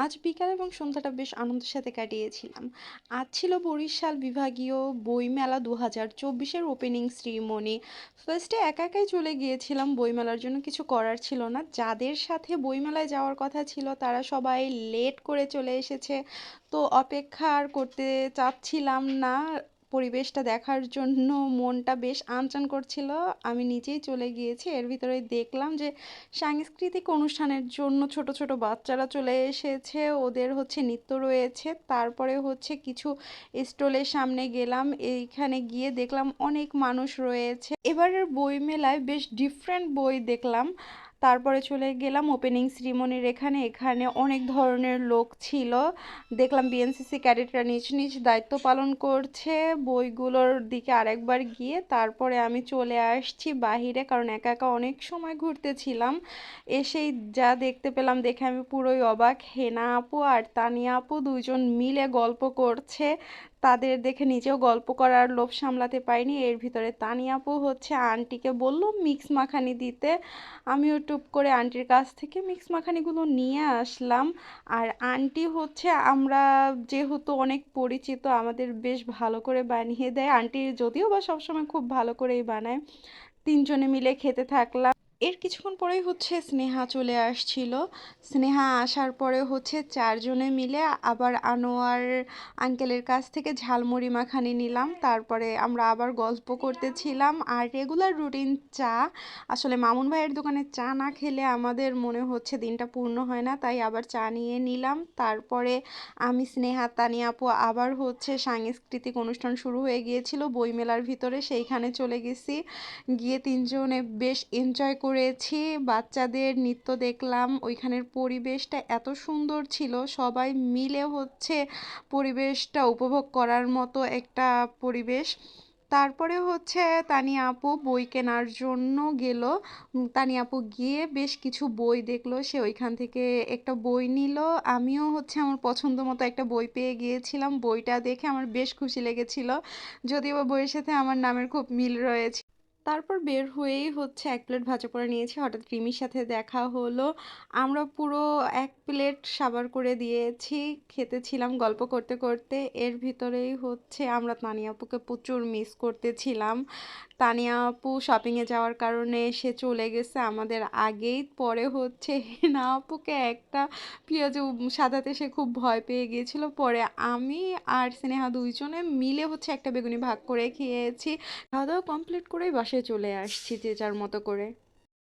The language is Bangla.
আজ বিকাল এবং সন্ধ্যাটা বেশ আনন্দের সাথে কাটিয়েছিলাম। আজ ছিল বরিশাল বিভাগীয় বইমেলা ২০২৪-এর ওপেনিং সেরিমনি। ফার্স্টে একা একাই চলে গিয়েছিলাম, বইমেলার জন্য কিছু করার ছিল না। যাদের সাথে বইমেলায় যাওয়ার কথা ছিল তারা সবাই লেট করে চলে এসেছে। তো অপেক্ষা আর করতে চাচ্ছিলাম না। পরিবেশটা দেখার জন্য মনটা বেশ আনচান করছিল। আমি নিজেই চলে গিয়েছি। এর ভিতরেই দেখলাম যে সাংস্কৃতিক অনুষ্ঠানের জন্য ছোট ছোট বাচ্চারা চলে এসেছে, ওদের হচ্ছে নৃত্য রয়েছে। তারপরে হচ্ছে কিছু স্টলের সামনে গেলাম, এইখানে গিয়ে দেখলাম অনেক মানুষ রয়েছে। এবারের বই মেলায় বেশ ডিফারেন্ট বই দেখলাম। তারপরে চলে গেলাম ওপেনিং সেরিমনির এখানে। এখানে অনেক ধরনের লোক ছিল। দেখলাম বিএনসিসি ক্যাডেটরা নিজ নিজ দায়িত্ব পালন করছে। বইগুলোর দিকে আরেকবার গিয়ে তারপরে আমি চলে আসছি বাহিরে, কারণ একা একা অনেক সময় ঘুরতেছিলাম। এসেই যা দেখতে পেলাম দেখে আমি পুরোই অবাক। হেনা আপু আর তানিয়া আপু দুইজন মিলে গল্প করছে। তাদের দেখে নিজেও গল্প করার লোভ সামলাতে পারিনি। এর ভিতরে তানিয়া আপু হচ্ছে আন্টিকে বলল মিক্স মাখানি দিতে। আমিও টুপ করে আন্টির কাছ থেকে মিক্স মাখানিগুলো নিয়ে আসলাম। আর আন্টি হচ্ছে আমরা যেহেতু অনেক পরিচিত, আমাদের বেশ ভালো করে বানিয়ে দেয়। আন্টি যদিও বা সবসময় খুব ভালো করেই বানায়। তিনজনে মিলে খেতে থাকলাম। এর কিছুক্ষণ পরেই হচ্ছে স্নেহা চলে আসছিল। স্নেহা আসার পরে হচ্ছে চারজনে মিলে আবার আনোয়ার আঙ্কেলের কাছ থেকে ঝালমুড়ি মাখানি নিলাম। তারপরে আমরা আবার গল্প করতেছিলাম। আর রেগুলার রুটিন চা, আসলে মামুন ভাইয়ের দোকানে চা না খেলে আমাদের মনে হচ্ছে দিনটা পূর্ণ হয় না, তাই আবার চা নিয়ে নিলাম। তারপরে আমি, স্নেহা, তানিয়া আপু আবার হচ্ছে সাংস্কৃতিক অনুষ্ঠান শুরু হয়ে গিয়েছিল বইমেলার ভিতরে, সেইখানে চলে গেছি। গিয়ে তিনজনে বেশ এনজয় করেছি। বাচ্চাদের নৃত্য দেখলাম। ওইখানের পরিবেশটা এত সুন্দর ছিল, সবাই মিলে হচ্ছে পরিবেশটা উপভোগ করার মতো একটা পরিবেশ। তারপরে হচ্ছে তানিয়া আপু বই কেনার জন্য গেল। তানিয়া আপু গিয়ে বেশ কিছু বই দেখলো, সে ওইখান থেকে একটা বই নিল। আমিও হচ্ছে আমার পছন্দ মতো একটা বই পেয়ে গিয়েছিলাম। বইটা দেখে আমার বেশ খুশি লেগেছিল, যদিও বা বইয়ের সাথে আমার নামের খুব মিল রয়েছে। তারপর বের হয়েই হচ্ছে এক প্লেট ভাজা পোড়া নিয়েছি, হঠাৎ রিমির সাথে দেখা হলো। আমরা পুরো এক প্লেট সাবার করে দিয়েছি, খেতেছিলাম গল্প করতে করতে। এর ভিতরেই হচ্ছে আমরা তানিয়া আপুকে প্রচুর মিস করতেছিলাম। তানিয়া আপু শপিংয়ে যাওয়ার কারণে সে চলে গেছে আমাদের আগেই। পরে হচ্ছে হেনা আপুকে একটা পেঁয়াজু সাদাতে সে খুব ভয় পেয়ে গিয়েছিল। পরে আমি আর স্নেহা দুইজনে মিলে হচ্ছে একটা বেগুনি ভাগ করে খেয়েছি। খাওয়া দাওয়া কমপ্লিট করেই বাসায় চলে আসছি যে যার মতো করে।